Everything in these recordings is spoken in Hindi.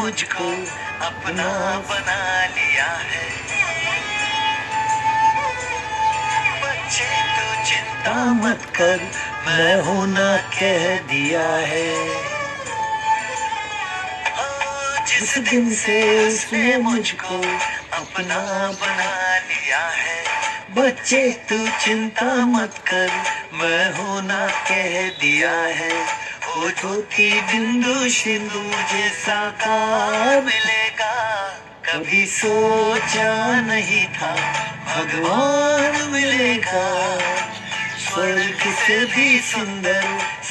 मुझको अपना बना लिया है। बच्चे तू चिंता मत कर, मैं हूं ना कह दिया है। जिस दिन से उसने मुझको अपना बना लिया है। बच्चे तू चिंता मत कर, मैं हूं ना कह दिया है। ओ ज्योति बिंदु सिंधु जैसा कार मिलेगा, कभी सोचा नहीं था भगवान मिलेगा। स्वर्ग से भी सुंदर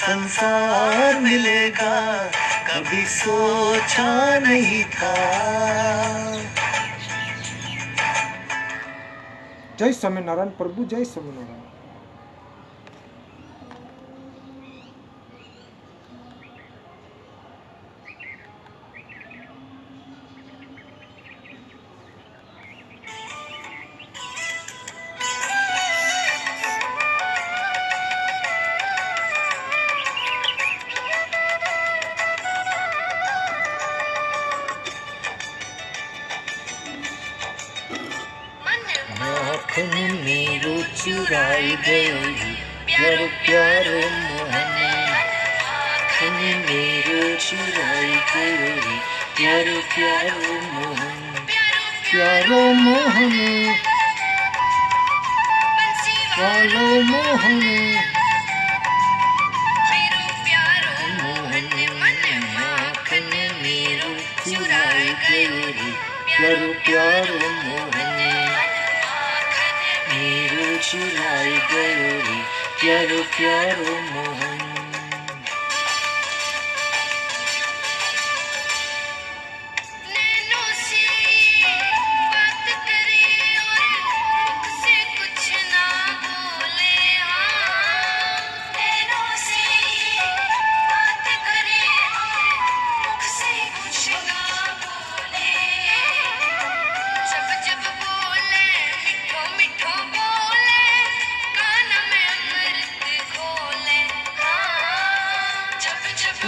संसार मिलेगा, कभी सोचा नहीं था। जय स्वामीनारायण प्रभु, जय स्वामीनारायण। आँखों मेरो चुराई गयो प्यारो प्यारो मोहन। आँखों मेरो चुराई गयो प्यारो प्यारो मोहन। प्यारो मोहन वालो मोहन, आँखों मेरो चुराई गयो प्यारो प्यारो मोहन। मेरो चुराई गयो प्यारो प्यारो मोहन।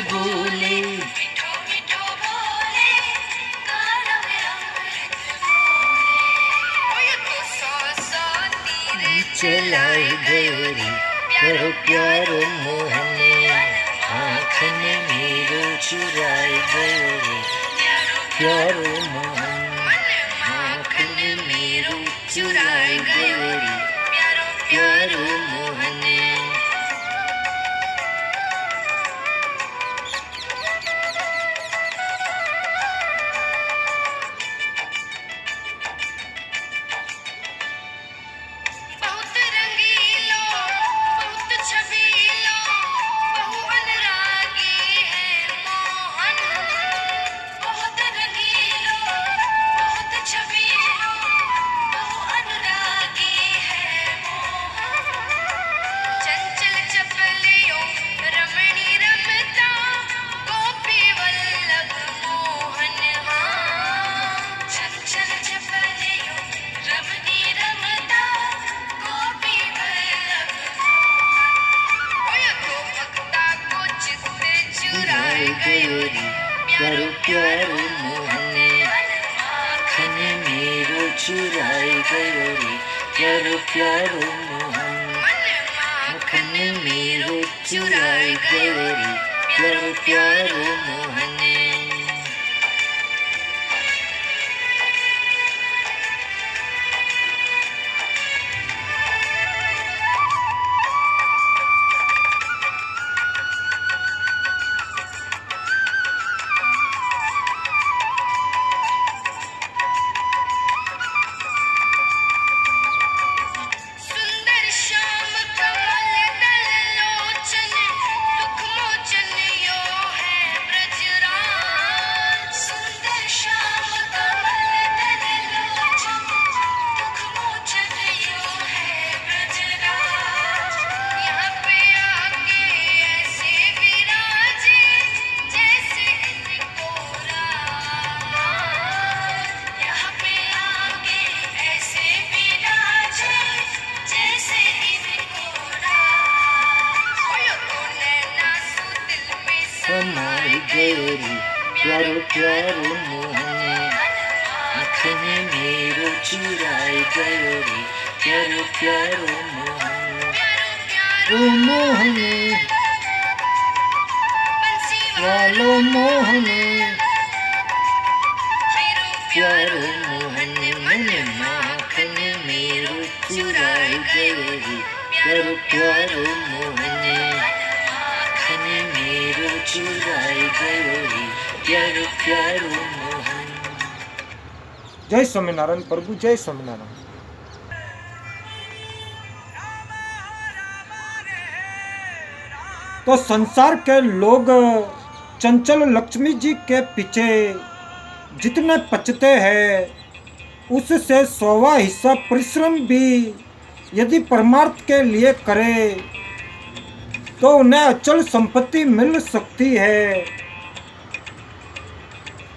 बोले मीठो मीठो बोले, कान में अमृत बोले। तो सौ तीर चलाए गए प्यारो प्यारो मोहन। आँखों मेरो चुराए गए प्यारो मोहन। आँखों मेरो चुराए गए प्यारो मोहन। प्यारो प्यारो मोहन। आँखों मेरो चुराए गयो प्यारो प्यारो मोहन। आँखों मेरो चुराए गयो प्यारो प्यारो मोहन। प्यारो प्यारो मोहन, आँख में मेरो चुराए गयो रे प्यारो प्यारो मोहन ओ मोहन वालो मोहन, प्यारो मोहन मन आँख में मेरो चुराए गयो रे प्यारो प्यारो मोहन आँख में मेरो चुराए गयो रे प्यारो प्यारो मोहन। जय स्वामीनारायण प्रभु, जय स्वामीनारायण। तो संसार के लोग चंचल लक्ष्मी जी के पीछे जितने पचते हैं, उससे 100वां हिस्सा परिश्रम भी यदि परमार्थ के लिए करे तो उन्हें अचल संपत्ति मिल सकती है।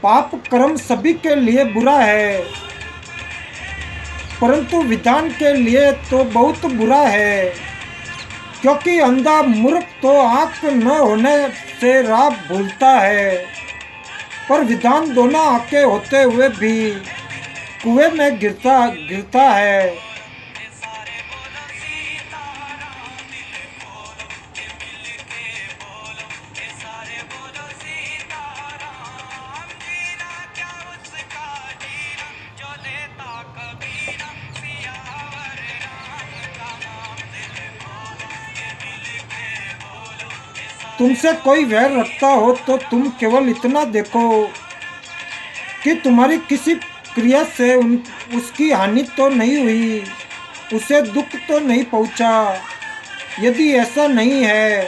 पाप कर्म सभी के लिए बुरा है, परंतु विधान के लिए तो बहुत बुरा है, क्योंकि अंधा मूर्ख तो आँख न होने से राह भूलता है, पर विधान दोनों आँखें होते हुए भी कुएं में गिरता है। तुमसे कोई वैर रखता हो तो तुम केवल इतना देखो कि तुम्हारी किसी क्रिया से उसकी हानि तो नहीं हुई, उसे दुख तो नहीं पहुंचा। यदि ऐसा नहीं है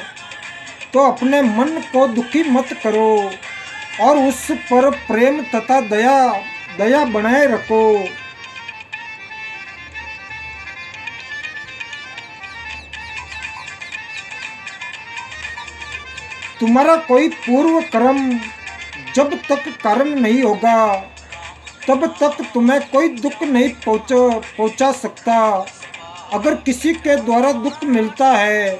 तो अपने मन को दुखी मत करो और उस पर प्रेम तथा दया बनाए रखो। तुम्हारा कोई पूर्व कर्म जब तक कारण नहीं होगा तब तक तुम्हें कोई दुख नहीं पहुंचा सकता। अगर किसी के द्वारा दुख मिलता है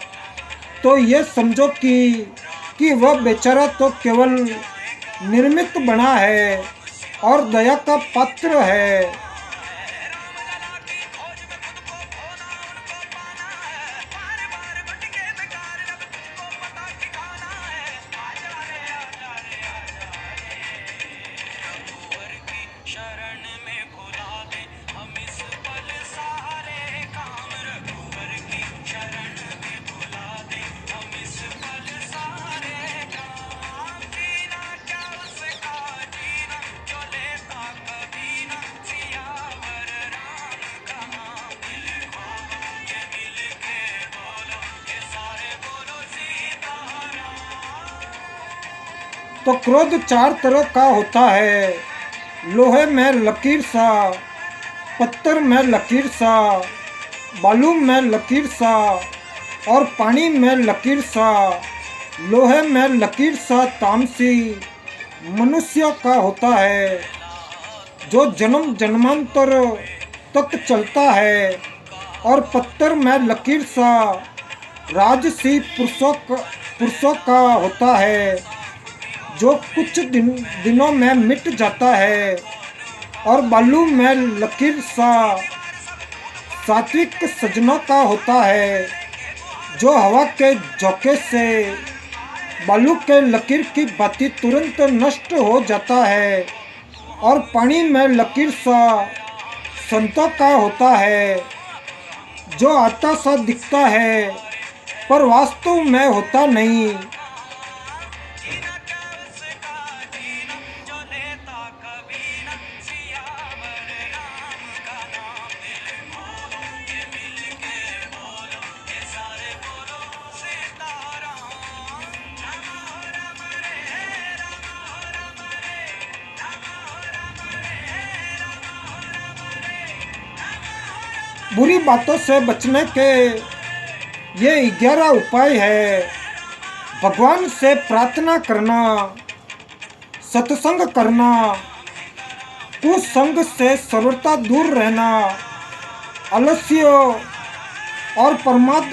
तो ये समझो कि वह बेचारा तो केवल निर्मित बना है और दया का पात्र है। तो क्रोध 4 तरह का होता है, लोहे में लकीर सा, पत्थर में लकीर सा, बालू में लकीर सा और पानी में लकीर सा। लोहे में लकीर सा तामसी मनुष्य का होता है, जो जन्म जन्मांतर तक चलता है, और पत्थर में लकीर सा राजसी पुरुषों का होता है, जो कुछ दिनों में मिट जाता है। और बालू में लकीर सा सात्विक सज्जनों का होता है, जो हवा के झोंके से बालू के लकीर की भांति तुरंत नष्ट हो जाता है। और पानी में लकीर सा संतों का होता है, जो आता सा दिखता है पर वास्तव में होता नहीं। बुरी बातों से बचने के ये 11 उपाय है। भगवान से प्रार्थना करना, सत्संग करना, कुसंग से सर्वथा दूर रहना, आलस्य और प्रमाद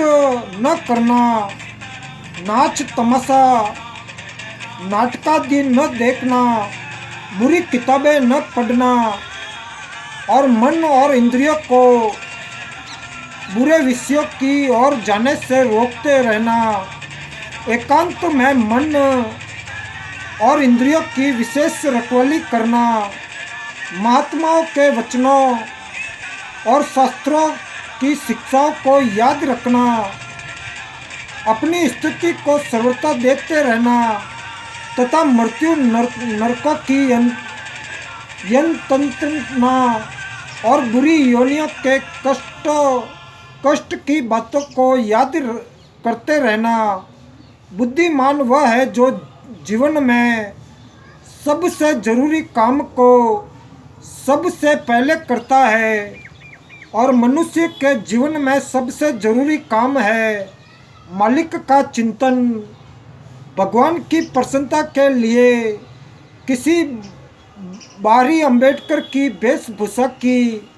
न करना, नाच तमाशा नाटकादि न देखना, बुरी किताबें न पढ़ना और मन और इंद्रियों को बुरे विषयों की ओर जाने से रोकते रहना। एकांत में मन और इंद्रियों की विशेष रखवाली करना, महात्माओं के वचनों और शास्त्रों की शिक्षाओं को याद रखना, अपनी स्थिति को सर्वथा देखते रहना तथा मृत्यु नरकों की यंत्रणा और बुरी योनियों के कष्ट की बातों को याद करते रहना। बुद्धिमान वह है जो जीवन में सबसे जरूरी काम को सबसे पहले करता है, और मनुष्य के जीवन में सबसे जरूरी काम है मालिक का चिंतन। भगवान की प्रसन्नता के लिए किसी बाहरी अम्बेडकर की वेशभूषा की,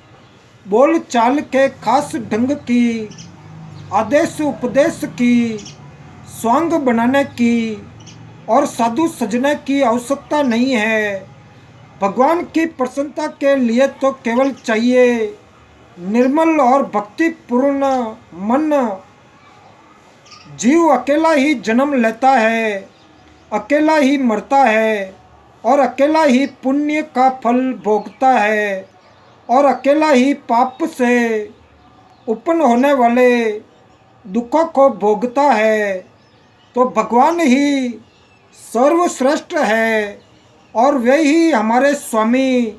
बोल चाल के खास ढंग की, आदेश उपदेश की, स्वांग बनाने की और साधु सजने की आवश्यकता नहीं है। भगवान की प्रसन्नता के लिए तो केवल चाहिए निर्मल और भक्तिपूर्ण मन। जीव अकेला ही जन्म लेता है, अकेला ही मरता है और अकेला ही पुण्य का फल भोगता है और अकेला ही पाप से उत्पन्न होने वाले दुखों को भोगता है। तो भगवान ही सर्वश्रेष्ठ है और वे ही हमारे स्वामी,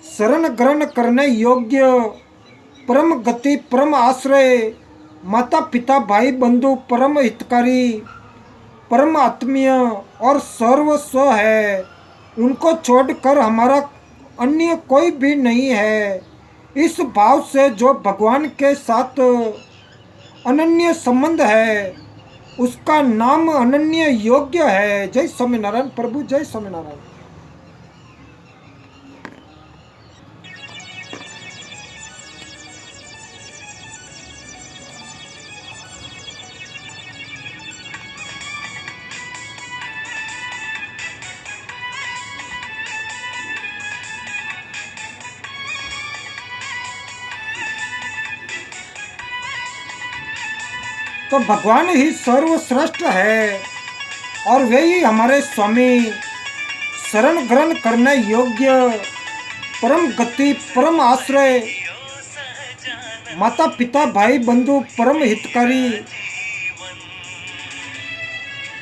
शरण ग्रहण करने योग्य, परम गति, परम आश्रय, माता पिता भाई बंधु, परम हितकारी, परम आत्मीय और सर्वस्व है। उनको छोड़कर हमारा अन्य कोई भी नहीं है। इस भाव से जो भगवान के साथ अनन्य संबंध है उसका नाम अनन्य योग्य है। जय स्वामीनारायण प्रभु, जय स्वामीनारायण। तो भगवान ही सर्वश्रेष्ठ है और वे ही हमारे स्वामी, शरण ग्रहण करने योग्य, परम गति, परम आश्रय, माता पिता भाई बंधु, परम हितकारी,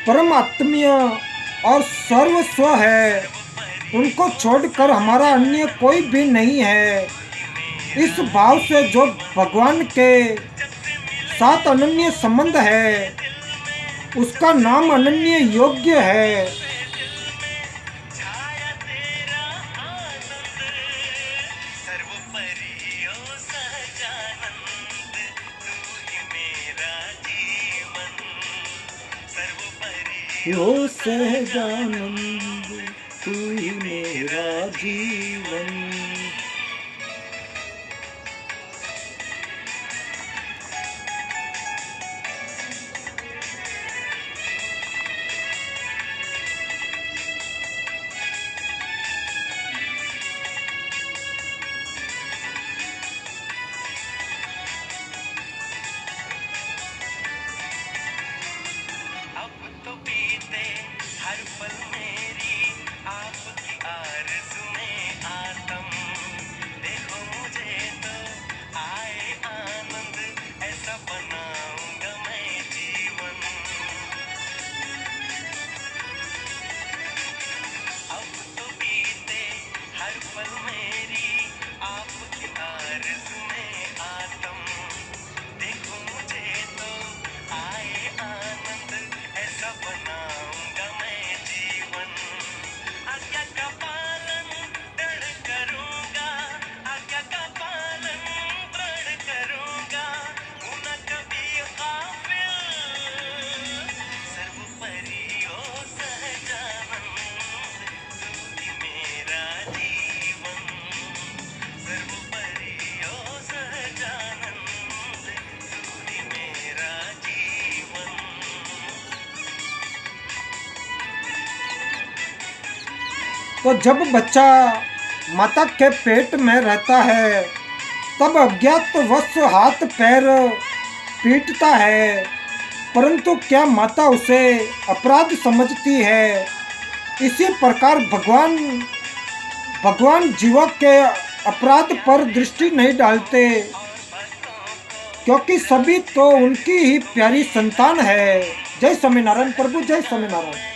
परम आत्मीय और सर्वस्व है। उनको छोड़कर हमारा अन्य कोई भी नहीं है। इस भाव से जो भगवान के साथ अनन्य संबंध है उसका नाम अनन्य योग्य है। ओ सहजानंद तू ही मेरा जीवन। हर पल मेरी आपकी आरज़ू में आतम तो जब बच्चा माता के पेट में रहता है तब अज्ञातवश हाथ पैर पीटता है, परंतु क्या माता उसे अपराध समझती है? इसी प्रकार भगवान जीवों के अपराध पर दृष्टि नहीं डालते, क्योंकि सभी तो उनकी ही प्यारी संतान है। जय स्वामीनारायण प्रभु, जय स्वामीनारायण।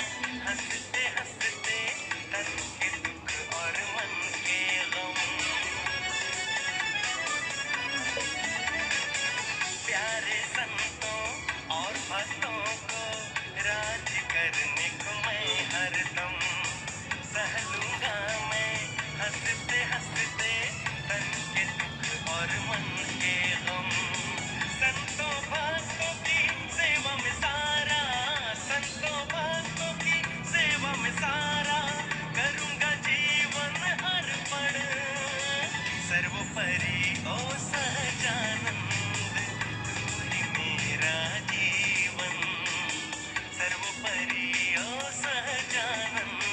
प्यारे संतों और भक्तों को राज करने को मैं हरदम सह लूंगा मैं, हंसते हंसते तन के दुख और मन के गम। संतों भक्तों की सेवा में सारा, संतों भक्तों की सेवा में सारा करूंगा जीवन अर्पण। सर्वोपरि ओ सहजानंद मेरा जीवन, सर्वोपरि ओ सहजानंद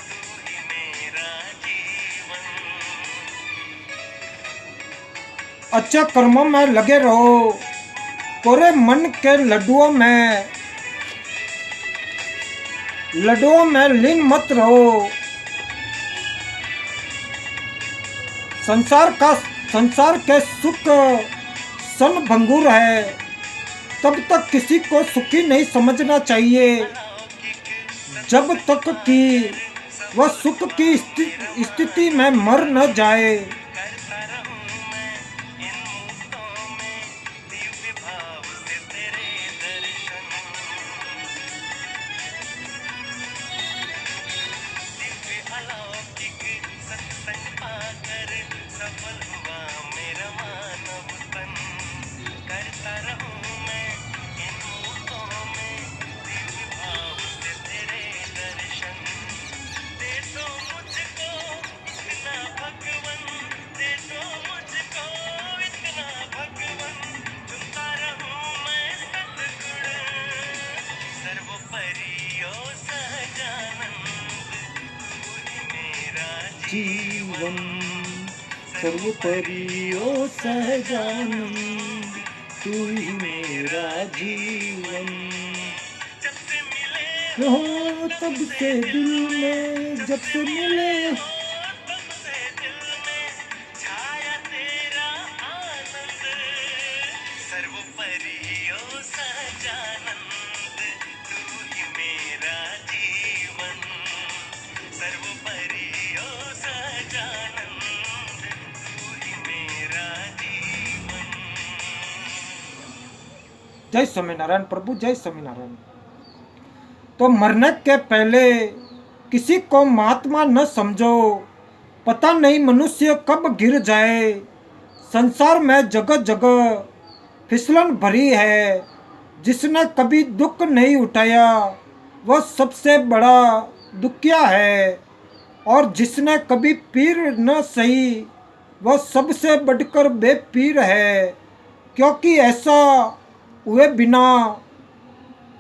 तू ही मेरा जीवन। अच्छे कर्मों में लगे रहो, कोरे मन के लड्डुओं में लीन मत रहो। संसार के सुख सन भंगुर है, तब तक किसी को सुखी नहीं समझना चाहिए जब तक कि वह सुख की स्थिति में मर न जाए। करता रहूं मैं इन मुद्दों में दिव्य भाव से तेरे दर्शन। दिव्य अलौकिक सत्संग पाकर सफल हुआ मेरा मानव तन। करता रहूं मैं इन मुद्दों में दिव्य भाव से तेरे दर्शन। दे दो मुझको इतना भगवन, दे दो मुझको इतना भगवन, चुनता रहूं मैं सतगुण। सर्वोपरि ओ सहजानंद तू ही मेरा जीवन सर्वोपरि ओ सहजानंद तू ही मेरा जीवन। जब से मिले हो तब से दिल में, जब से मिले तब से दिल में छाया तेरा आनंद। सर्वोपरि ओ सहजानंद तू ही मेरा जीवन, सर्वोपरि ओ सहजानंद तू ही मेरा जीवन। जय स्वामीनारायण प्रभु, जय स्वामीनारायण। तो मरने के पहले किसी को महात्मा न समझो, पता नहीं मनुष्य कब गिर जाए। संसार में जगह जगह फिसलन भरी है, जिसने कभी दुख नहीं उठाया वह सबसे बड़ा दुखिया है, और जिसने कभी पीर न सही वह सबसे बढ़कर बेपीर है। क्योंकि ऐसा हुए बिना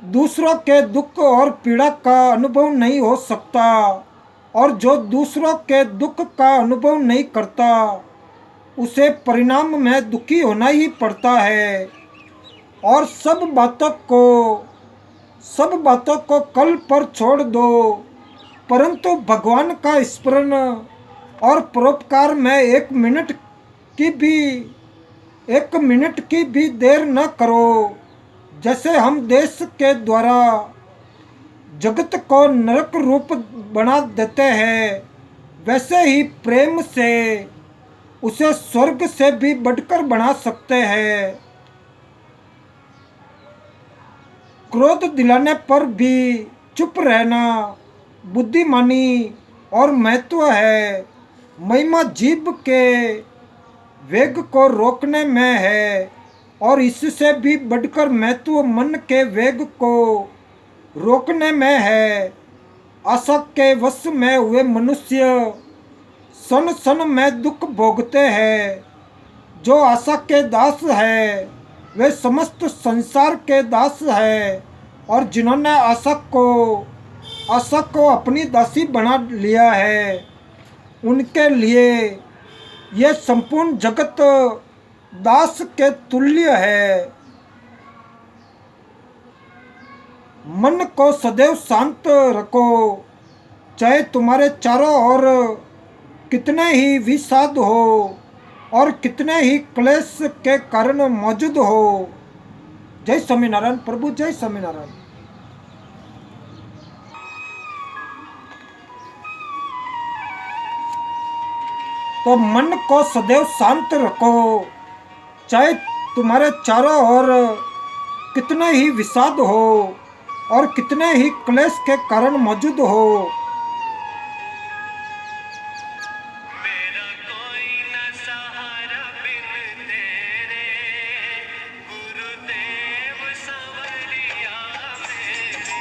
दूसरों के दुख और पीड़ा का अनुभव नहीं हो सकता, और जो दूसरों के दुख का अनुभव नहीं करता उसे परिणाम में दुखी होना ही पड़ता है। और सब बातों को कल पर छोड़ दो, परंतु भगवान का स्मरण और परोपकार में एक मिनट की भी देर न करो। जैसे हम देश के द्वारा जगत को नरक रूप बना देते हैं, वैसे ही प्रेम से उसे स्वर्ग से भी बढ़कर बना सकते हैं। क्रोध दिलाने पर भी चुप रहना बुद्धिमानी और महत्व है। महिमा जीभ के वेग को रोकने में है, और इससे भी बढ़कर महत्व मन के वेग को रोकने में है। आशा के वश में हुए मनुष्य सन सन में दुख भोगते हैं। जो आशा के दास है वे समस्त संसार के दास है, और जिन्होंने आशा को आशा को अपनी दासी बना लिया है। उनके लिए ये संपूर्ण जगत दास के तुल्य है। मन को सदैव शांत रखो, चाहे तुम्हारे चारों ओर कितने ही विषाद हो और कितने ही क्लेश के कारण मौजूद हो। जय स्वामीनारायण प्रभु, जय स्वामीनारायण। तो मन को सदैव शांत रखो, चाहे तुम्हारे चारों ओर कितने ही विषाद हो और कितने ही क्लेश के कारण मौजूद हो। मेरा कोई न सहारा बिन तेरे, गुरुदेव संवरिया मेरे।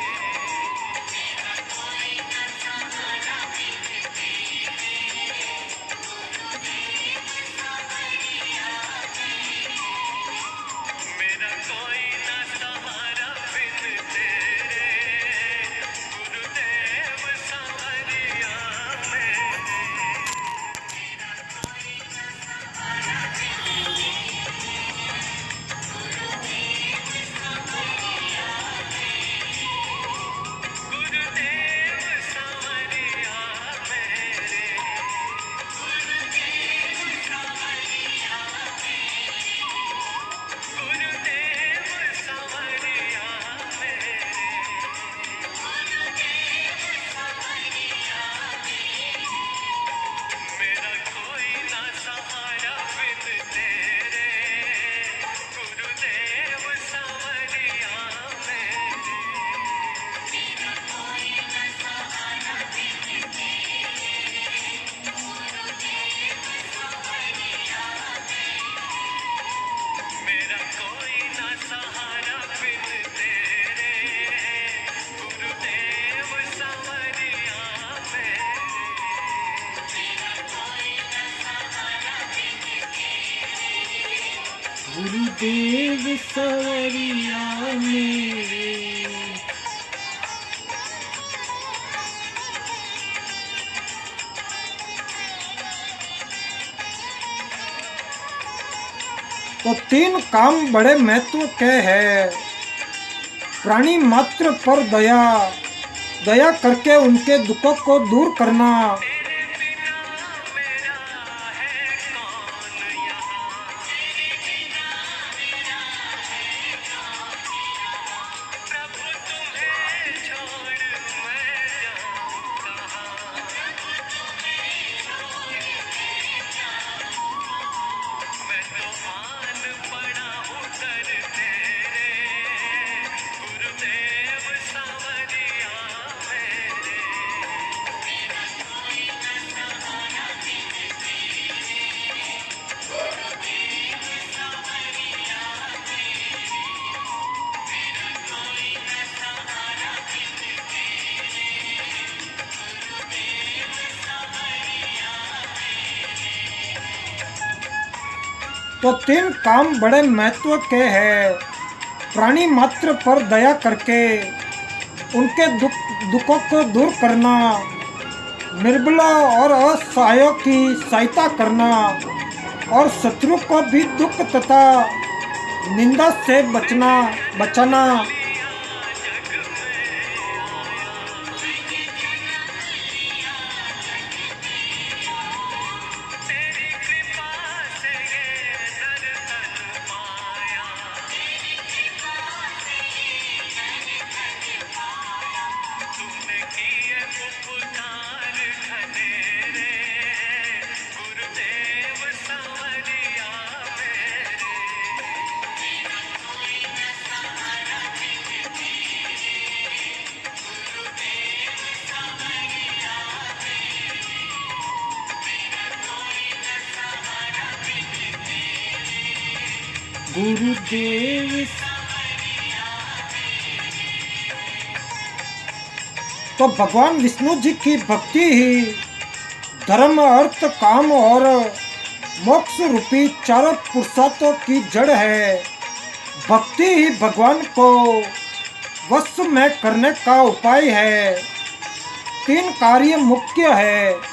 मेरा कोई न सहारा बिन तेरे, गुरुदेव संवरिया मेरे। मेरा कोई न सहारा बिन तेरे, गुरुदेव संवरिया मेरे। गुरुदेव संवरिया मेरे, गुरुदेव संवरिया मेरे, गुरुदेव संवरिया मेरे, गुरुदेव संवरिया मेरे। मेरा कोई ना सहारा बिन तेरे, गुरुदेव संवरिया मेरे। मेरा कोई ना सहारा बिन तेरे, गुरुदेव संवरिया मेरे। मेरा कोई ना सहारा बिन तेरे, गुरुदेव संवरिया मेरे। मेरा कोई ना सहारा बिन तेरे, गुरुदेव सवरिया मेरे। तो तीन काम बड़े महत्व के हैं। प्राणी मात्र पर दया, दया करके उनके दुखों को दूर करना। तेरे बिना मेरा है कौन यहाँ, तेरे बिना मेरा है कौन यहाँ। प्रभु तुम्हें छोड़ मैं जाऊँ कहाँ, प्रभु तुम्हें छोड़ मैं जाऊँ। मैं तो मान पड़ा हूँ दर तेरे, गुरुदेव संवरिया मेरे। मेरा कोई न सहारा बिन तेरे, गुरुदेव संवरिया मेरे। मेरा कोई न सहारा बिन तेरे, गुरुदेव संवरिया मेरे। तो तीन काम बड़े महत्व के हैं। प्राणी मात्र पर दया करके उनके दुखों को दूर करना, निर्बलों और असहायों की सहायता करना और शत्रु को भी दुख तथा निंदा से बचाना। तेरी कृपा से ये नर तन पाया, तेरी कृपा से ये नर तन पाया। तुमने किए उपकार घनेरे, गुरुदेव संवरिया मेरे। मेरा कोई न सहारा बिन तेरे, गुरुदेव संवरिया मेरे। मेरा कोई न सहारा बिन तेरे, गुरुदेव। तो भगवान विष्णु जी की भक्ति ही धर्म, अर्थ, काम और मोक्ष रूपी चारों पुरुषार्थों की जड़ है। भक्ति ही भगवान को वश में करने का उपाय है। तीन कार्य मुख्य है।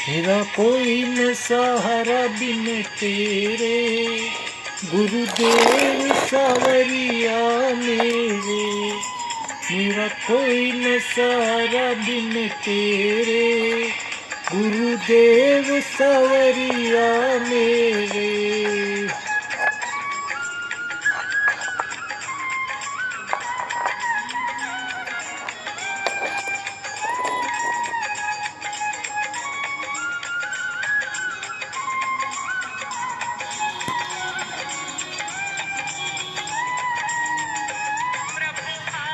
मेरा कोई न सहारा बिन तेरे, गुरुदेव सावरिया मेरे। मेरा कोई न सहारा बिन तेरे, गुरुदेव सावरिया मेरे।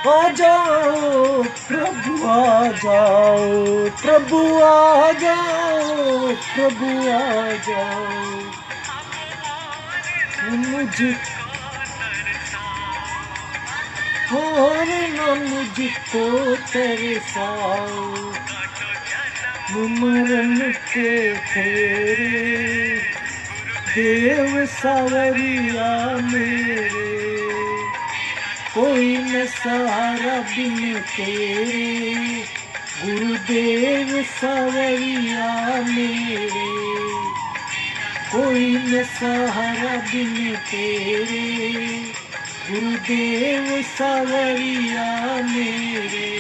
आ जाओ प्रभु आ जाओ, प्रभु आ जाओ, प्रभु आ जाओ। मुझे और न मुझको तरसाओ, मरण के फेरे देव सावरिया मेरे। कोई न सहारा बिन तेरे, गुरुदेव सावरिया मेरे। कोई न सहारा बिन तेरे, गुरुदेव सावरिया मेरे।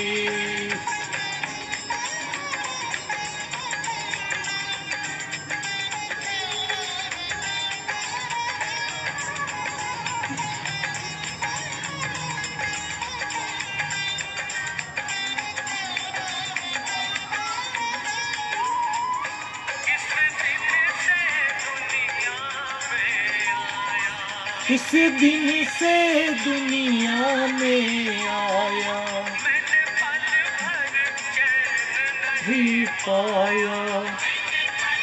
किस दिन से दुनिया में आया, भी पाया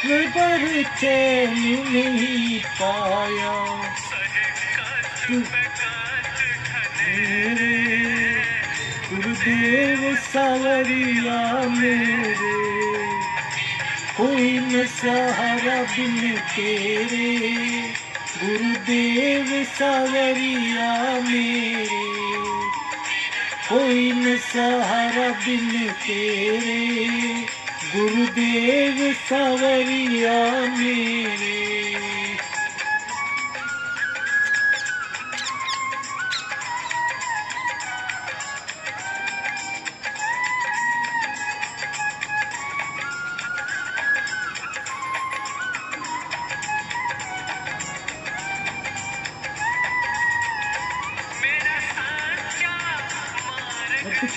मैं पर चैन नहीं पाया। मेरे गुरुदेव सावरिया मेरे। कोई न सहारा बिन तेरे, गुरुदेव सावरिया मेरे। कोई न सहारा बिन तेरे, गुरुदेव सावरिया मेरे।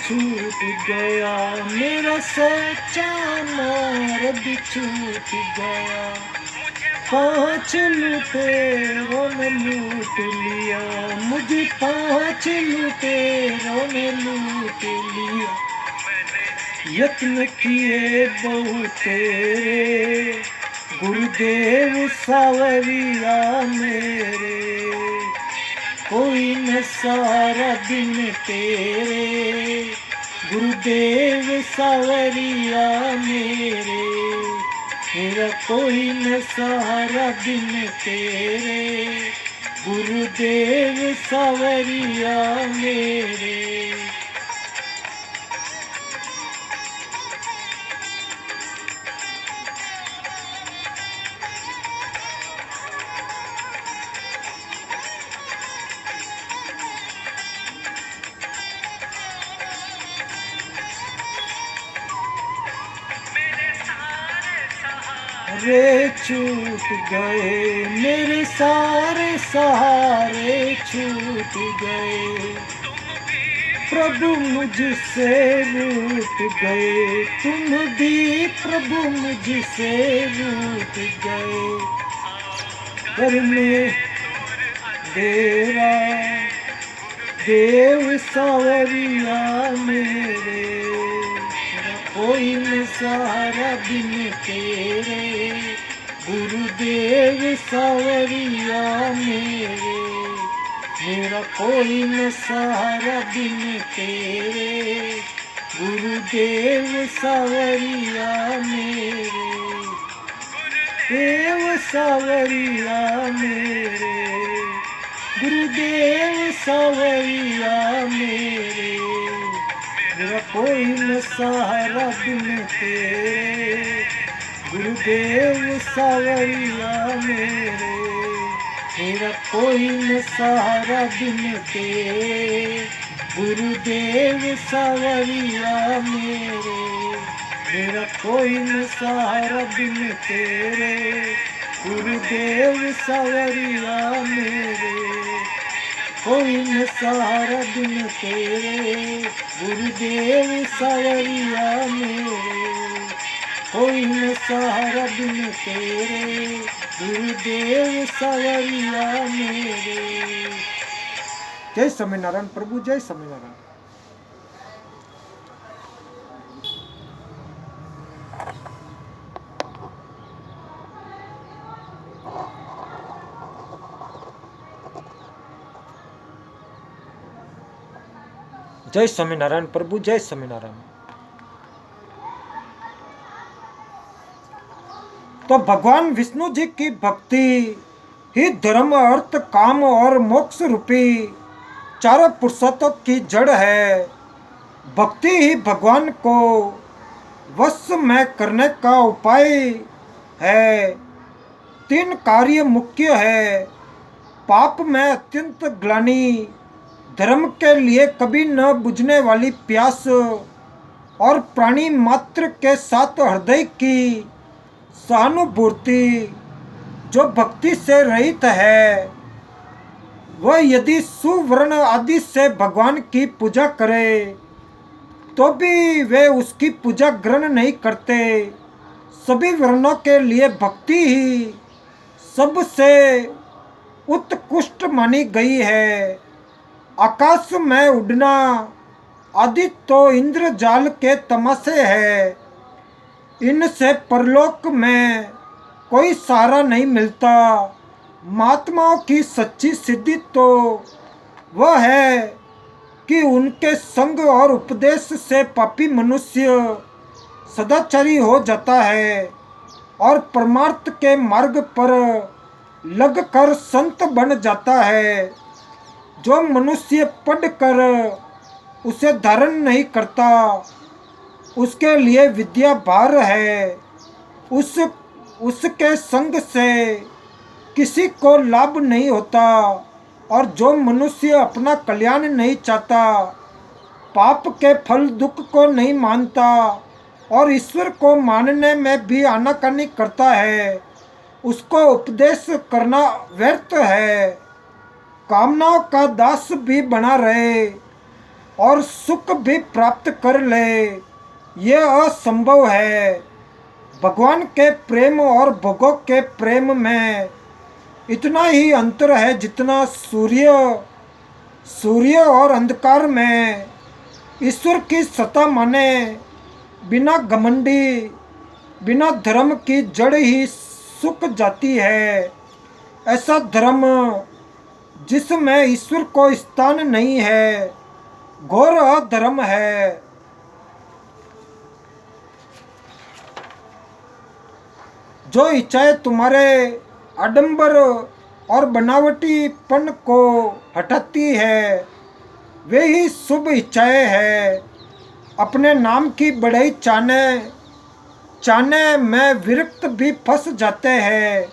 छूट गया मेरा सच्चा मार्ग, छूट गया। 5 लुटेरों ने लूट लिया मुझे, 5 लुटेरों ने लूट लिया। यत्न किए बहुत तेरे, गुरुदेव सावरिया मेरे। कोई न सहारा बिन तेरे, गुरुदेव सावरिया मेरे। मेरा कोई न सहारा बिन तेरे, गुरुदेव सावरिया मेरे। रे छूट गए मेरे सारे सहारे, छूट गए प्रभु मुझसे रूठ गए। तुम भी प्रभु मुझसे रूठ गए। घर में तेरा देव सावरिया मेरे। कोई न सहारा बिन तेरे, गुरुदेव सावरिया मेरे। मेरा कोई न सहारा बिन तेरे, गुरुदेव सावरिया मेरे। देव सावरिया मेरे, गुरुदेव सावरिया मेरे। मेरा कोई न सहारा बिन तेरे, गुरुदेव सावरिया मेरे। मेरा कोई न सहारा बिन तेरे, गुरुदेव सावरिया मेरे। मेरा कोई न सहारा बिन तेरे, गुरुदेव सावरिया मेरे। कोई न सहारा बिन तेरे, गुरुदेव सावरिया मेरे। कोई न सहारा बिन तेरे, गुरुदेव सावरिया मेरे। जय स्वामीनारायण प्रभु, जय स्वामीनारायण। जय स्वामीनारायण प्रभु, जय स्वामीनारायण। तो भगवान विष्णु जी की भक्ति ही धर्म, अर्थ, काम और मोक्ष रूपी चारों पुरुषार्थों की जड़ है। भक्ति ही भगवान को वश में करने का उपाय है। तीन कार्य मुख्य है। पाप में अत्यंत ग्लानि, धर्म के लिए कभी न बुझने वाली प्यास और प्राणी मात्र के साथ हृदय की सहानुभूति। जो भक्ति से रहित है वह यदि सुवर्ण आदि से भगवान की पूजा करे तो भी वे उसकी पूजा ग्रहण नहीं करते। सभी वर्णों के लिए भक्ति ही सबसे उत्कृष्ट मानी गई है। आकाश में उड़ना आदि तो इंद्रजाल के तमाशे है। इनसे परलोक में कोई सहारा नहीं मिलता। महात्माओं की सच्ची सिद्धि तो वह है कि उनके संग और उपदेश से पापी मनुष्य सदाचारी हो जाता है और परमार्थ के मार्ग पर लगकर संत बन जाता है। जो मनुष्य पढ़कर उसे धारण नहीं करता उसके लिए विद्या भार है। उसके संग से किसी को लाभ नहीं होता। और जो मनुष्य अपना कल्याण नहीं चाहता, पाप के फल दुख को नहीं मानता और ईश्वर को मानने में भी आनाकानी करता है, उसको उपदेश करना व्यर्थ है। कामनाओं का दास भी बना रहे और सुख भी प्राप्त कर ले, यह असंभव है। भगवान के प्रेम और भोगों के प्रेम में इतना ही अंतर है जितना सूर्य और अंधकार में। ईश्वर की सत्ता माने बिना घमंडी, बिना धर्म की जड़ ही सूख जाती है। ऐसा धर्म जिसमें ईश्वर को स्थान नहीं है घोर अधर्म है। जो इच्छाएं तुम्हारे आडंबर और बनावटीपन को हटाती है वे ही शुभ इच्छाएं हैं। अपने नाम की बढ़ाई चाहने में विरक्त भी फंस जाते हैं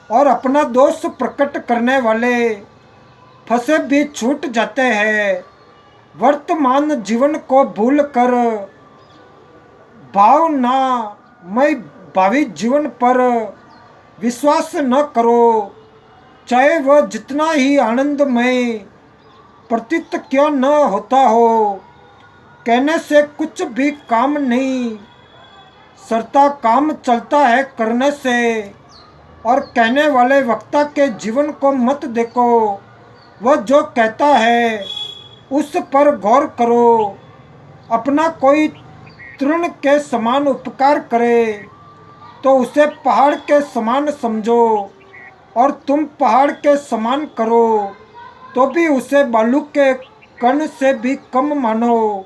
और अपना दोष प्रकट करने वाले फंसे भी छूट जाते हैं। वर्तमान जीवन को भूलकर भावनामय भावी जीवन पर विश्वास न करो, चाहे वह जितना ही आनंदमय प्रतीत क्यों न होता हो। कहने से कुछ भी काम नहीं सरता, काम चलता है करने से। और कहने वाले वक्ता के जीवन को मत देखो, वह जो कहता है उस पर गौर करो। अपना कोई तृण के समान उपकार करे तो उसे पहाड़ के समान समझो, और तुम पहाड़ के समान करो तो भी उसे बालू के कण से भी कम मानो।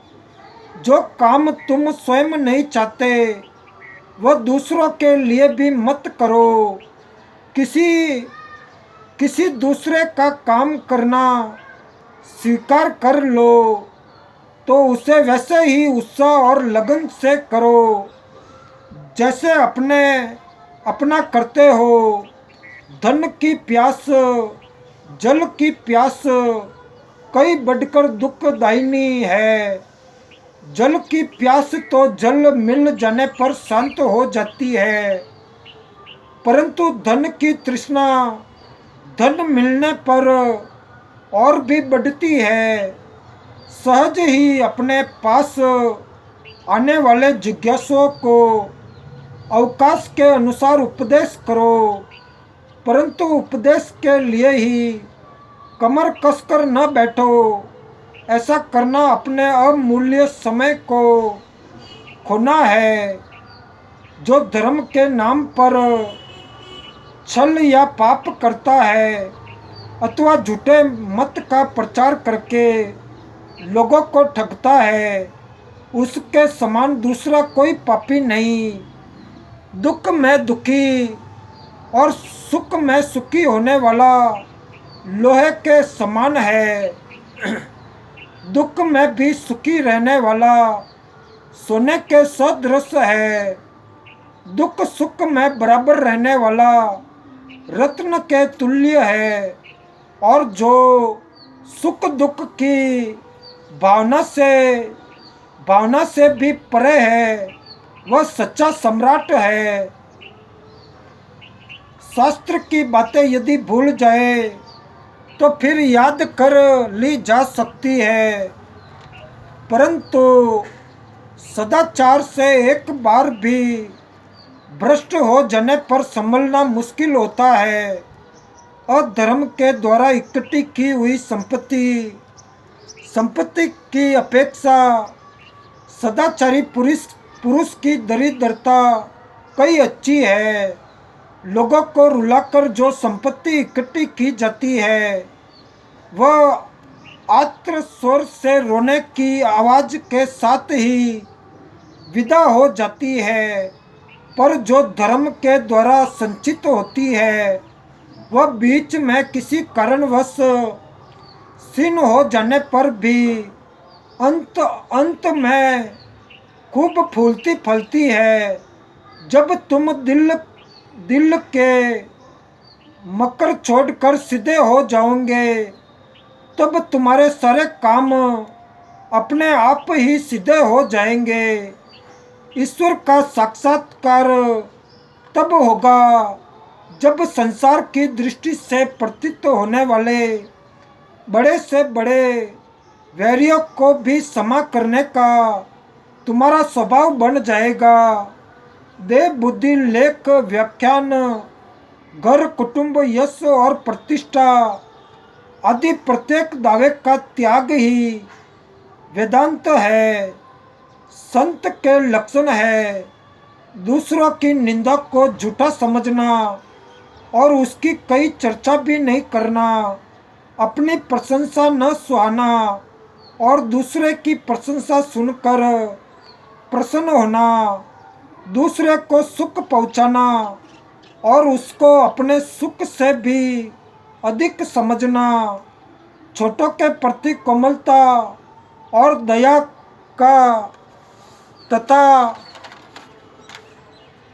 जो काम तुम स्वयं नहीं चाहते वह दूसरों के लिए भी मत करो। किसी किसी दूसरे का काम करना स्वीकार कर लो तो उसे वैसे ही उत्साह और लगन से करो जैसे अपना करते हो। धन की प्यास, जल की प्यास कई बढ़कर दुखदायिनी है। जल की प्यास तो जल मिल जाने पर शांत हो जाती है, परंतु धन की तृष्णा धन मिलने पर और भी बढ़ती है। सहज ही अपने पास आने वाले जिज्ञासुओं को अवकाश के अनुसार उपदेश करो, परंतु उपदेश के लिए ही कमर कसकर न बैठो। ऐसा करना अपने अमूल्य समय को खोना है। जो धर्म के नाम पर छल या पाप करता है अथवा झूठे मत का प्रचार करके लोगों को ठगता है, उसके समान दूसरा कोई पापी नहीं। दुख में दुखी और सुख में सुखी होने वाला लोहे के समान है। दुख में भी सुखी रहने वाला सोने के सदृश है। दुख सुख में बराबर रहने वाला रत्न के तुल्य है, और जो सुख दुख की भावना से भी परे है वह सच्चा सम्राट है। शास्त्र की बातें यदि भूल जाए तो फिर याद कर ली जा सकती है, परंतु सदाचार से एक बार भी भ्रष्ट हो जाने पर संभलना मुश्किल होता है। अधर्म के द्वारा इकट्ठी की हुई संपत्ति की अपेक्षा सदाचारी पुरुष की दरिद्रता कई अच्छी है। लोगों को रुलाकर जो संपत्ति इकट्ठी की जाती है वह आर्त स्वर से रोने की आवाज के साथ ही विदा हो जाती है, पर जो धर्म के द्वारा संचित होती है वह बीच में किसी कारणवश क्षीण हो जाने पर भी अंत में खूब फूलती फलती है। जब तुम दिल के मकर छोड़कर सीधे हो जाओगे तब तुम्हारे सारे काम अपने आप ही सीधे हो जाएंगे। ईश्वर का साक्षात्कार तब होगा जब संसार की दृष्टि से प्रतीत होने वाले बड़े से बड़े वैरियों को भी क्षमा करने का तुम्हारा स्वभाव बन जाएगा। देह बुद्धि लेख व्याख्यान घर कुटुंब यश और प्रतिष्ठा आदि प्रत्येक दावे का त्याग ही वेदांत है। संत के लक्षण है दूसरों की निंदा को झूठा समझना और उसकी कई चर्चा भी नहीं करना, अपनी प्रशंसा न सुहाना और दूसरे की प्रशंसा सुनकर प्रसन्न होना, दूसरे को सुख पहुंचाना और उसको अपने सुख से भी अधिक समझना, छोटों के प्रति कोमलता और दया का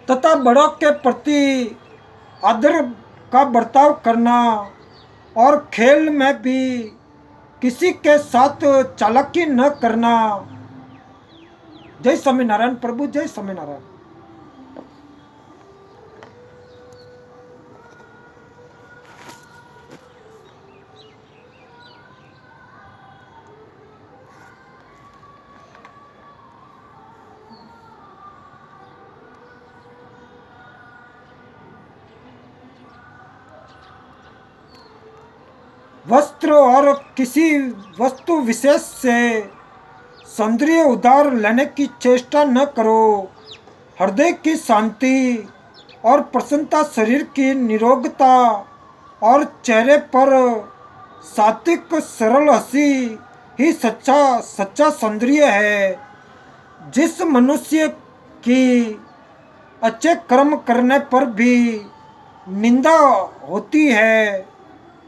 तथा बड़ों के प्रति आदर का बर्ताव करना और खेल में भी किसी के साथ चालाकी न करना। जय स्वामीनारायण प्रभु, जय स्वामीनारायण। वस्त्र और किसी वस्तु विशेष से सौंदर्य उधार लेने की चेष्टा न करो। हृदय की शांति और प्रसन्नता, शरीर की निरोगता और चेहरे पर सात्विक सरल हंसी ही सच्चा सौंदर्य है। जिस मनुष्य की अच्छे कर्म करने पर भी निंदा होती है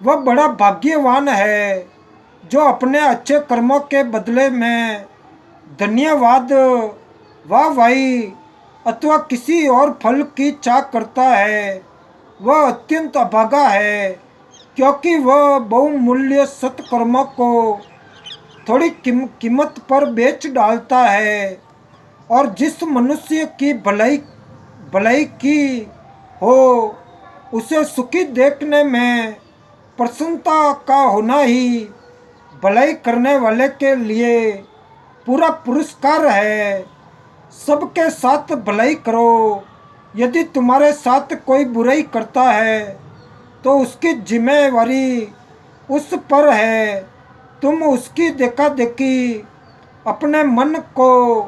वह बड़ा भाग्यवान है, जो अपने अच्छे कर्मों के बदले में धन्यवाद, वाहवाही अथवा किसी और फल की चाह करता है वह अत्यंत अभागा है, क्योंकि वह बहुमूल्य सत्कर्मों को थोड़ी कीमत पर बेच डालता है। और जिस मनुष्य की भलाई की हो उसे सुखी देखने में प्रसन्नता का होना ही भलाई करने वाले के लिए पूरा पुरस्कार है। सबके साथ भलाई करो। यदि तुम्हारे साथ कोई बुराई करता है तो उसकी जिम्मेवारी उस पर है। तुम उसकी देखा देखी अपने मन को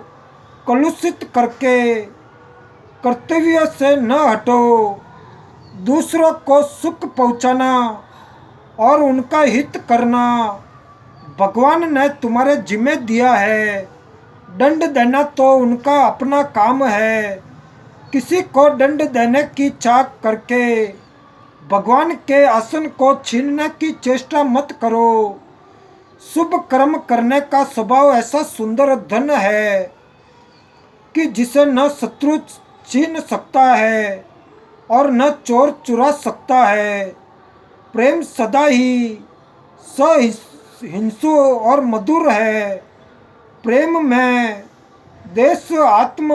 कलुषित करके कर्तव्य से न हटो। दूसरों को सुख पहुंचाना और उनका हित करना भगवान ने तुम्हारे जिम्मे दिया है। दंड देना तो उनका अपना काम है। किसी को दंड देने की चाह करके भगवान के आसन को छीनने की चेष्टा मत करो। शुभ कर्म करने का स्वभाव ऐसा सुंदर धन है कि जिसे न शत्रु छीन सकता है और न चोर चुरा सकता है। प्रेम सदा ही सहिंसु और मधुर है। प्रेम में देश, आत्म,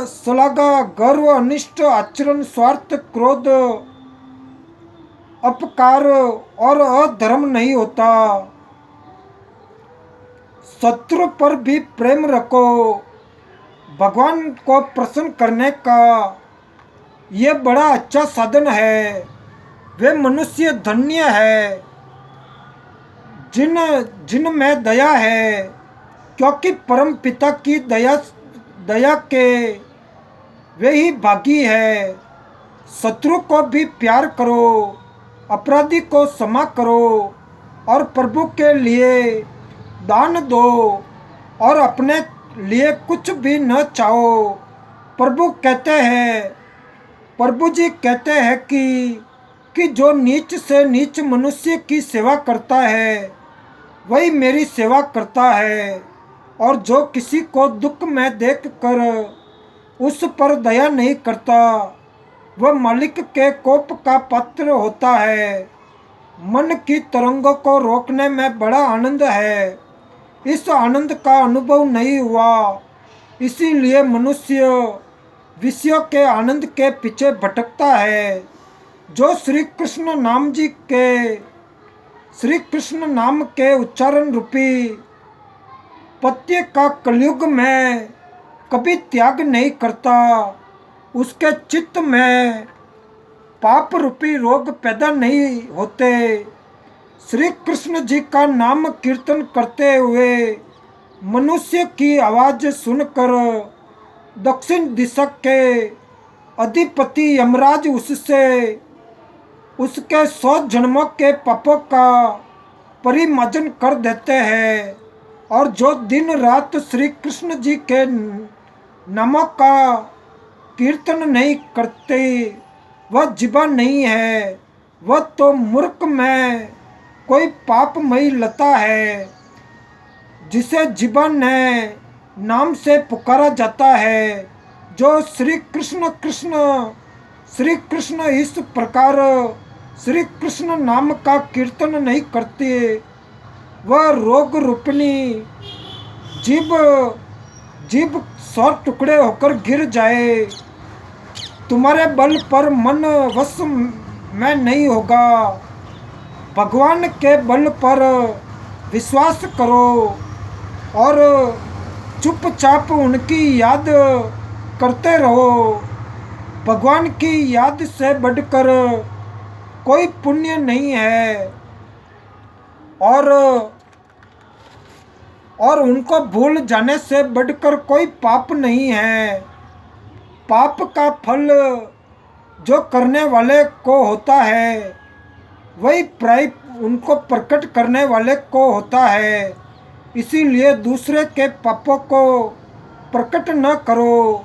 श्लाघा, गर्व, अनिष्ट आचरण, स्वार्थ, क्रोध, अपकार और अधर्म नहीं होता। शत्रु पर भी प्रेम रखो। भगवान को प्रसन्न करने का ये बड़ा अच्छा साधन है। वे मनुष्य धन्य है जिन में दया है, क्योंकि परम पिता की दया के वे ही भागी है। शत्रु को भी प्यार करो, अपराधी को क्षमा करो और प्रभु के लिए दान दो और अपने लिए कुछ भी न चाहो। प्रभु जी कहते हैं कि जो नीच से नीच मनुष्य की सेवा करता है वही मेरी सेवा करता है, और जो किसी को दुख में देखकर उस पर दया नहीं करता वह मालिक के कोप का पात्र होता है। मन की तरंगों को रोकने में बड़ा आनंद है। इस आनंद का अनुभव नहीं हुआ, इसीलिए मनुष्य विषयों के आनंद के पीछे भटकता है। जो श्री कृष्ण नाम के उच्चारण रूपी पत्य का कलयुग में कभी त्याग नहीं करता, उसके चित्त में पाप रूपी रोग पैदा नहीं होते। श्री कृष्ण जी का नाम कीर्तन करते हुए मनुष्य की आवाज़ सुनकर दक्षिण दिशा के अधिपति यमराज उसके 100 जन्मों के पापों का परिमार्जन कर देते हैं। और जो दिन रात श्री कृष्ण जी के नामों का कीर्तन नहीं करते वह जीवन नहीं है, वह तो मूर्ख में कोई पापमयी लता है जिसे जीवन ने नाम से पुकारा जाता है। जो श्री कृष्ण इस प्रकार श्री कृष्ण नाम का कीर्तन नहीं करते वह रोग रूपनी जीभ 100 टुकड़े होकर गिर जाए। तुम्हारे बल पर मन वश में नहीं होगा। भगवान के बल पर विश्वास करो और चुपचाप उनकी याद करते रहो। भगवान की याद से बढ़कर कोई पुण्य नहीं है। और और उनको भूल जाने से बढ़कर कोई पाप नहीं है। पाप का फल जो करने वाले को होता है वही प्राय उनको प्रकट करने वाले को होता है। इसीलिए दूसरे के पापों को प्रकट न करो।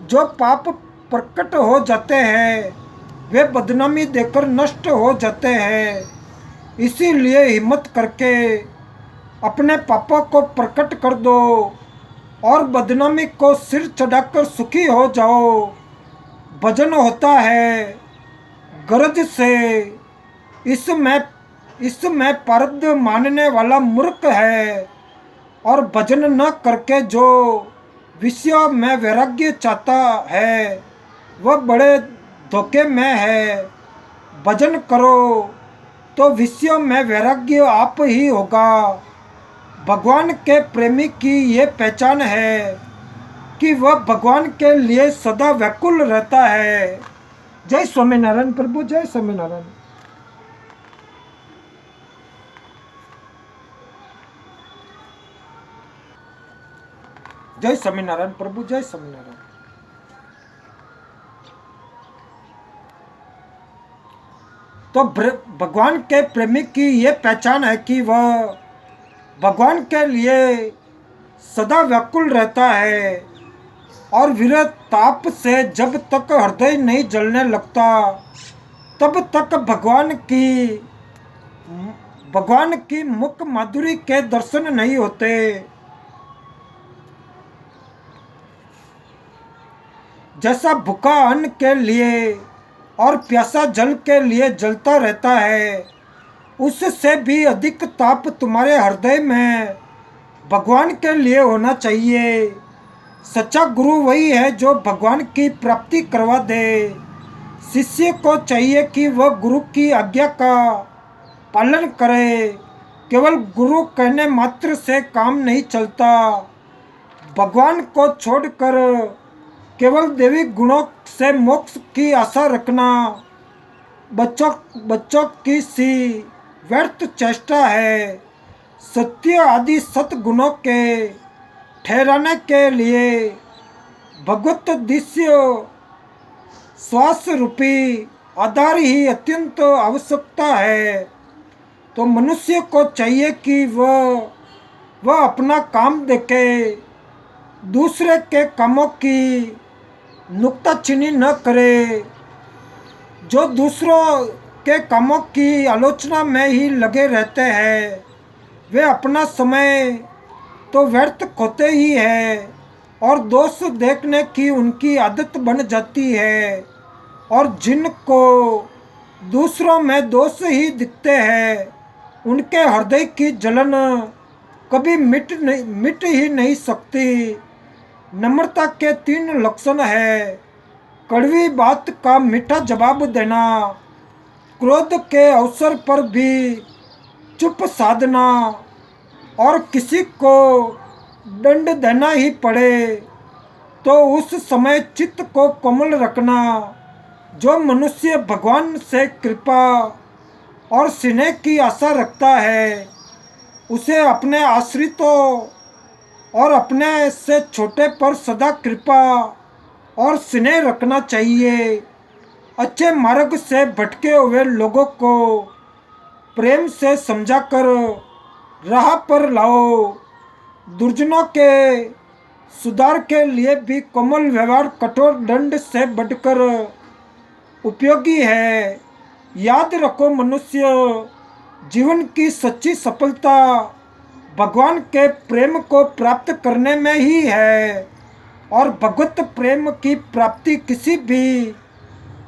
जो पाप प्रकट हो जाते हैं वे बदनामी देकर नष्ट हो जाते हैं। इसीलिए हिम्मत करके अपने पापों को प्रकट कर दो और बदनामी को सिर चढ़ाकर सुखी हो जाओ। भजन होता है गरज से, इसमें पारद मानने वाला मूर्ख है। और भजन न करके जो विषय में वैराग्य चाहता है वह बड़े धोखे में है। भजन करो तो विषयों में वैराग्य आप ही होगा। भगवान के प्रेमी की ये पहचान है कि वह भगवान के लिए सदा व्याकुल रहता है। जय स्वामीनारायण प्रभु, जय स्वामीनारायण। जय स्वामीनारायण प्रभु, जय स्वामीनारायण। तो भगवान के प्रेमी की ये पहचान है कि वह भगवान के लिए सदा व्याकुल रहता है और विरत ताप से जब तक हृदय नहीं जलने लगता तब तक भगवान की मुख माधुरी के दर्शन नहीं होते। जैसा भूखा अन्न के लिए और प्यासा जल के लिए जलता रहता है, उससे भी अधिक ताप तुम्हारे हृदय में भगवान के लिए होना चाहिए। सच्चा गुरु वही है जो भगवान की प्राप्ति करवा दे। शिष्य को चाहिए कि वह गुरु की आज्ञा का पालन करे। केवल गुरु कहने मात्र से काम नहीं चलता। भगवान को छोड़कर केवल देवी गुणों से मोक्ष की आशा रखना बच्चों की सी व्यर्थ चेष्टा है। सत्य आदि सतगुणों के ठहराने के लिए भगवत दिश्य श्वास रूपी आधार ही अत्यंत आवश्यकता है। तो मनुष्य को चाहिए कि वह अपना काम देखे, दूसरे के कामों की नुक्ताचीनी न करे। जो दूसरों के कामों की आलोचना में ही लगे रहते हैं वे अपना समय तो व्यर्थ खोते ही है और दोष देखने की उनकी आदत बन जाती है। और जिनको दूसरों में दोष ही दिखते हैं उनके हृदय की जलन कभी मिट ही नहीं सकती। नम्रता के 3 लक्षण है: कड़वी बात का मीठा जवाब देना, क्रोध के अवसर पर भी चुप साधना, और किसी को दंड देना ही पड़े तो उस समय चित्त को कोमल रखना। जो मनुष्य भगवान से कृपा और स्नेह की आशा रखता है उसे अपने आश्रितों और अपने से छोटे पर सदा कृपा और स्नेह रखना चाहिए। अच्छे मार्ग से भटके हुए लोगों को प्रेम से समझाकर राह पर लाओ। दुर्जनों के सुधार के लिए भी कोमल व्यवहार कठोर दंड से बढ़कर उपयोगी है। याद रखो मनुष्य, जीवन की सच्ची सफलता भगवान के प्रेम को प्राप्त करने में ही है और भगवत प्रेम की प्राप्ति किसी भी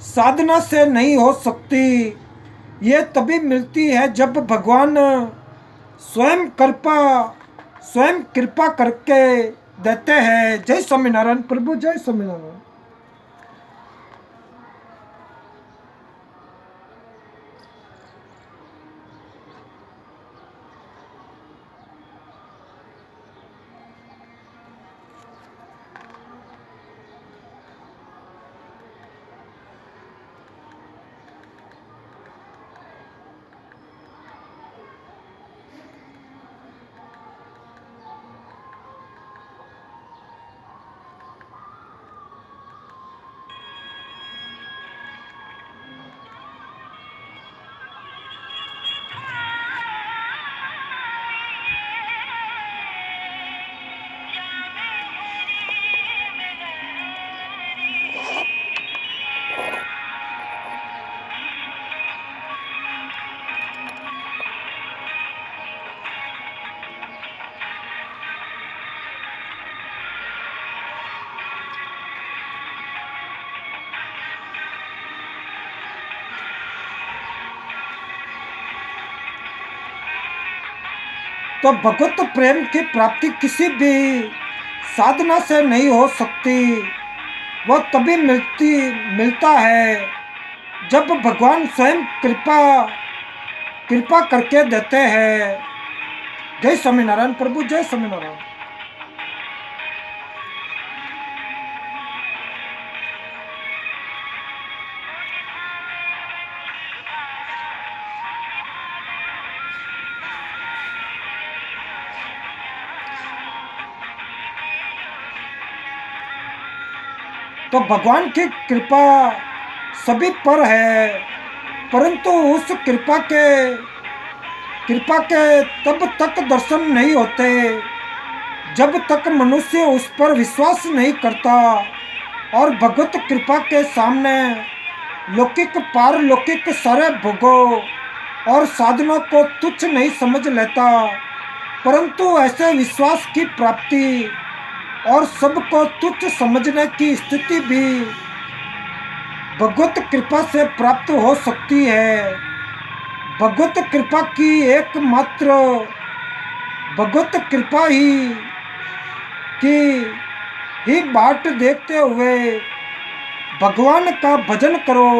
साधना से नहीं हो सकती। ये तभी मिलती है जब भगवान स्वयं कृपा करके देते हैं। जय स्वामीनारायण प्रभु, जय स्वामीनारायण। तो भगवत प्रेम की प्राप्ति किसी भी साधना से नहीं हो सकती। वह तभी मिलता है जब भगवान स्वयं कृपा कृपा करके देते हैं। जय स्वामीनारायण प्रभु, जय स्वामीनारायण। तो भगवान की कृपा सभी पर है, परंतु उस कृपा के तब तक दर्शन नहीं होते जब तक मनुष्य उस पर विश्वास नहीं करता और भगवत कृपा के सामने लौकिक पारलौकिक सारे भोगों और साधनों को तुच्छ नहीं समझ लेता। परंतु ऐसे विश्वास की प्राप्ति और सबको तुच्छ समझने की स्थिति भी भगवत कृपा से प्राप्त हो सकती है। भगवत कृपा की एकमात्र भगवत कृपा की ही बाट देखते हुए भगवान का भजन करो।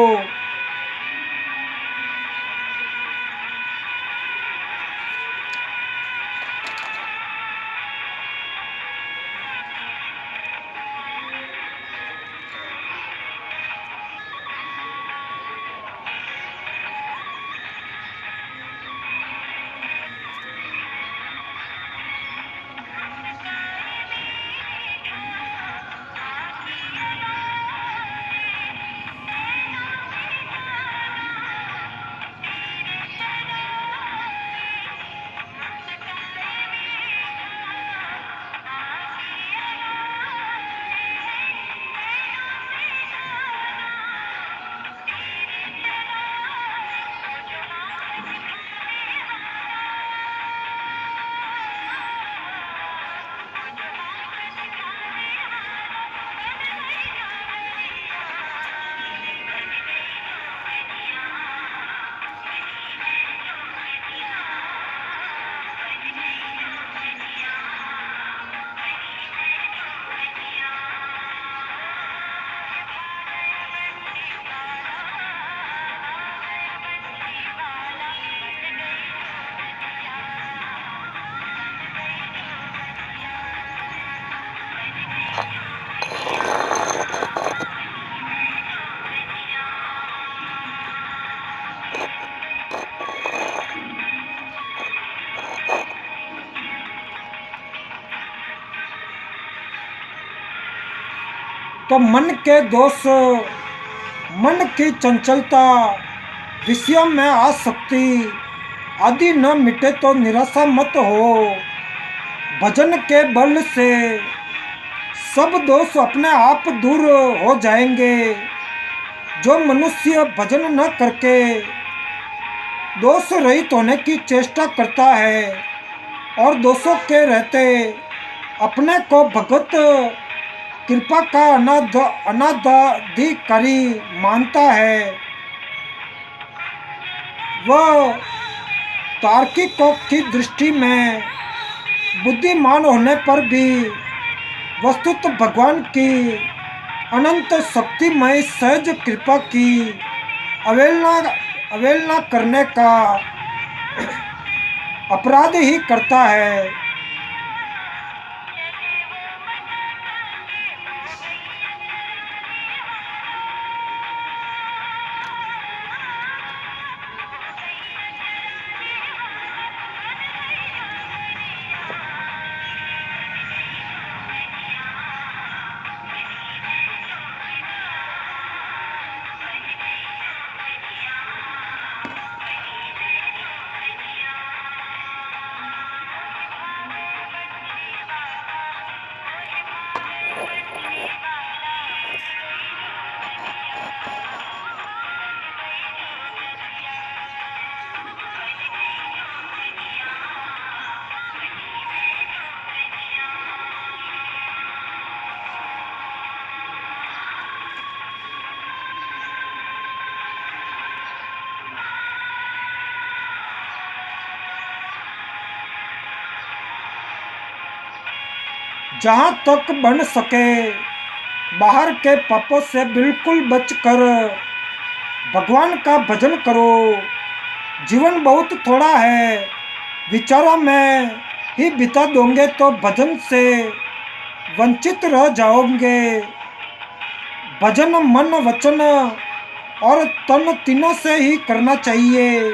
तो मन के दोष, मन की चंचलता, विषयों में आसक्ति आदि न मिटे तो निराशा मत हो। भजन के बल से सब दोष अपने आप दूर हो जाएंगे। जो मनुष्य भजन न करके दोष रहित होने की चेष्टा करता है और दोषों के रहते अपने को भगवत कृपा का अनाधिकारी मानता है, वह तार्किकों की दृष्टि में बुद्धिमान होने पर भी वस्तुतः भगवान की अनंत शक्तिमय सहज कृपा की अवहेलना करने का अपराध ही करता है। जहाँ तक बन सके बाहर के पापों से बिल्कुल बचकर भगवान का भजन करो। जीवन बहुत थोड़ा है, विचारों में ही बिता दोगे तो भजन से वंचित रह जाओगे। भजन मन वचन और तन तीनों से ही करना चाहिए।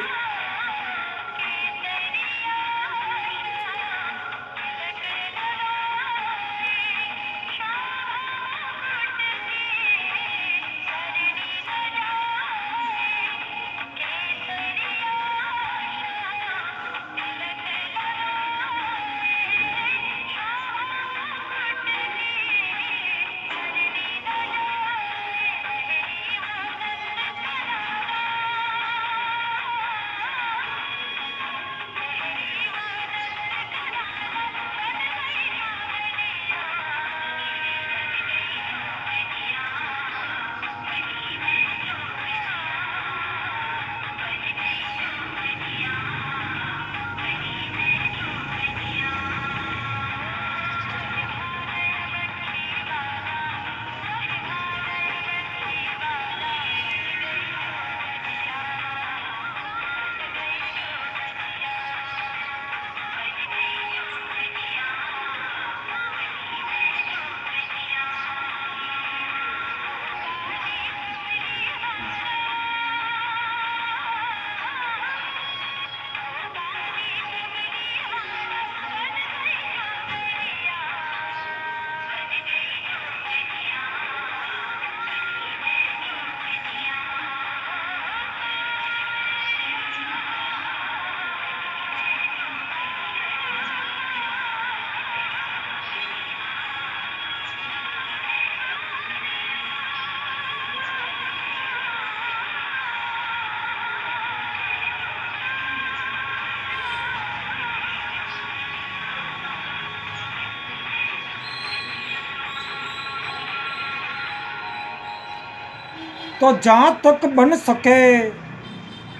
तो जहाँ तक बन सके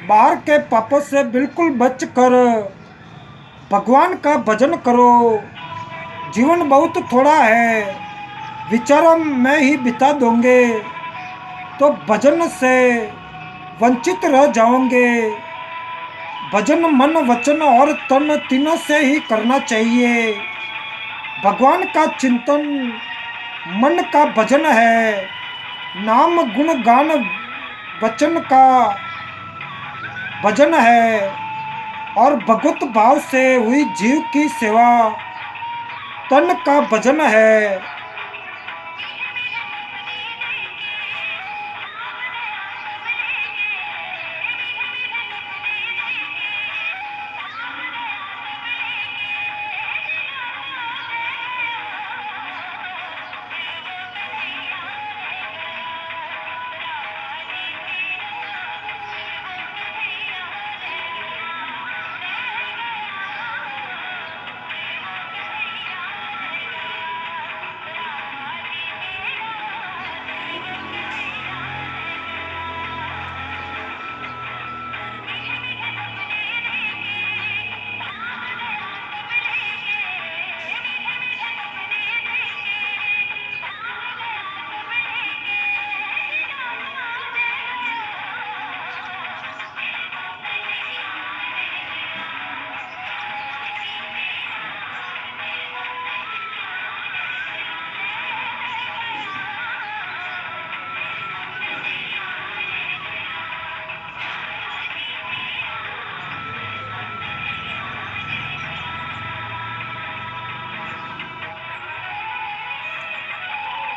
बाहर के पापों से बिल्कुल बच कर भगवान का भजन करो। जीवन बहुत थोड़ा है, विचारों में ही बिता दोगे तो भजन से वंचित रह जाओगे। भजन मन वचन और तन तीनों से ही करना चाहिए। भगवान का चिंतन मन का भजन है, नाम गुण गान वचन का भजन है और भगवत भाव से हुई जीव की सेवा तन का भजन है।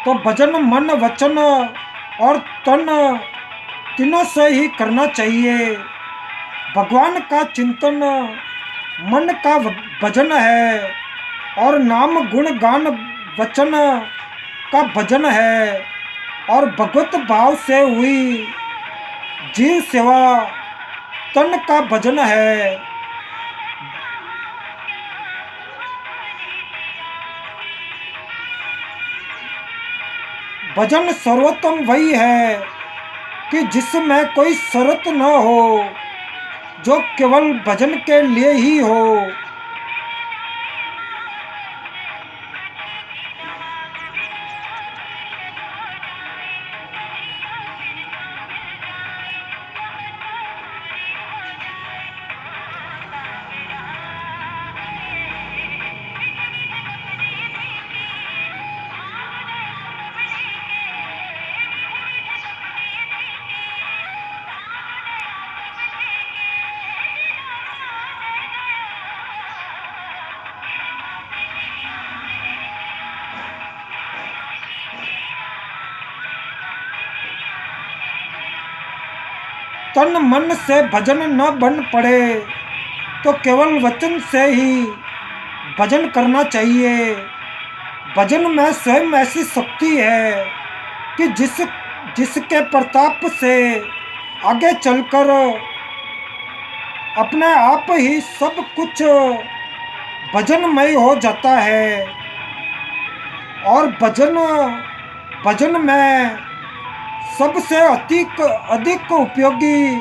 तो भजन मन वचन और तन तीनों से ही करना चाहिए। भगवान का चिंतन मन का भजन है और नाम गुण गान वचन का भजन है और भगवत भाव से हुई जीव सेवा तन का भजन है। भजन सर्वोत्तम वही है कि जिसमें कोई शर्त न हो, जो केवल भजन के लिए ही हो। तन मन से भजन न बन पड़े तो केवल वचन से ही भजन करना चाहिए। भजन में स्वयं ऐसी शक्ति है कि जिसके प्रताप से आगे चलकर अपने आप ही सब कुछ भजनमय हो जाता है। और भजन में सबसे अधिक उपयोगी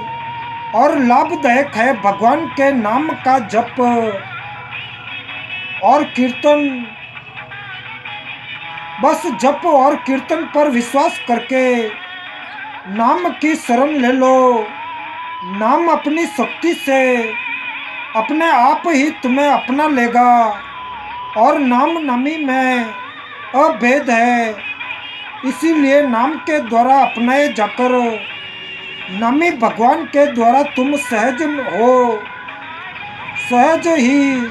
और लाभदायक है भगवान के नाम का जप और कीर्तन। बस जप और कीर्तन पर विश्वास करके नाम की शरण ले लो। नाम अपनी शक्ति से अपने आप ही तुम्हें अपना लेगा और नाम नामी में अभेद है। इसीलिए नाम के द्वारा अपनाए जाकर नामी भगवान के द्वारा तुम सहज हो, सहज ही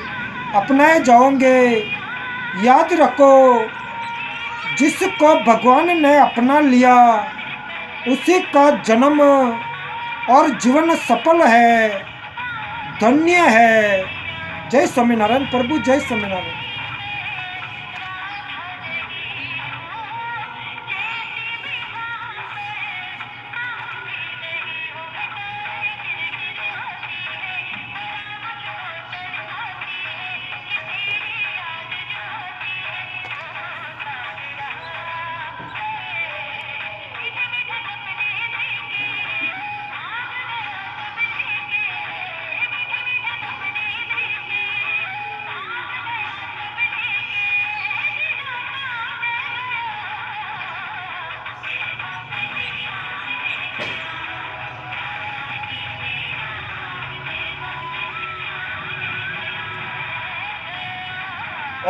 अपनाए जाओगे। याद रखो, जिसको भगवान ने अपना लिया उसी का जन्म और जीवन सफल है, धन्य है। जय स्वामीनारायण प्रभु, जय स्वामीनारायण।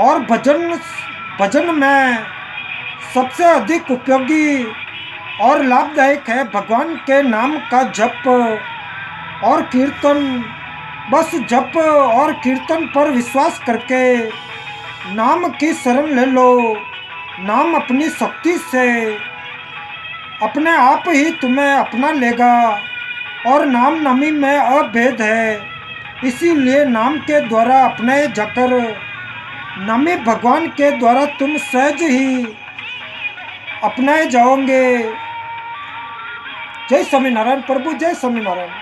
और भजन में सबसे अधिक उपयोगी और लाभदायक है भगवान के नाम का जप और कीर्तन। बस जप और कीर्तन पर विश्वास करके नाम की शरण ले लो। नाम अपनी शक्ति से अपने आप ही तुम्हें अपना लेगा और नाम नामी में अभेद है। इसीलिए नाम के द्वारा अपने जाकर नामी भगवान के द्वारा तुम सहज ही अपनाए जाओगे। जय स्वामीनारायण प्रभु, जय स्वामीनारायण।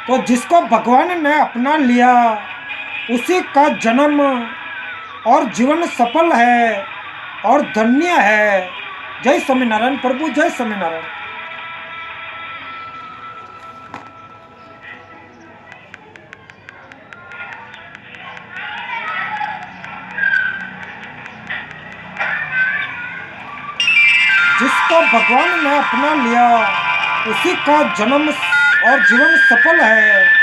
तो जिसको भगवान ने अपना लिया उसी का जन्म और जीवन सफल है और धन्य है। जय स्वामीनारायण प्रभु, जय स्वामीनारायण। जिसको भगवान ने अपना लिया उसी का जन्म और जीवन सफल है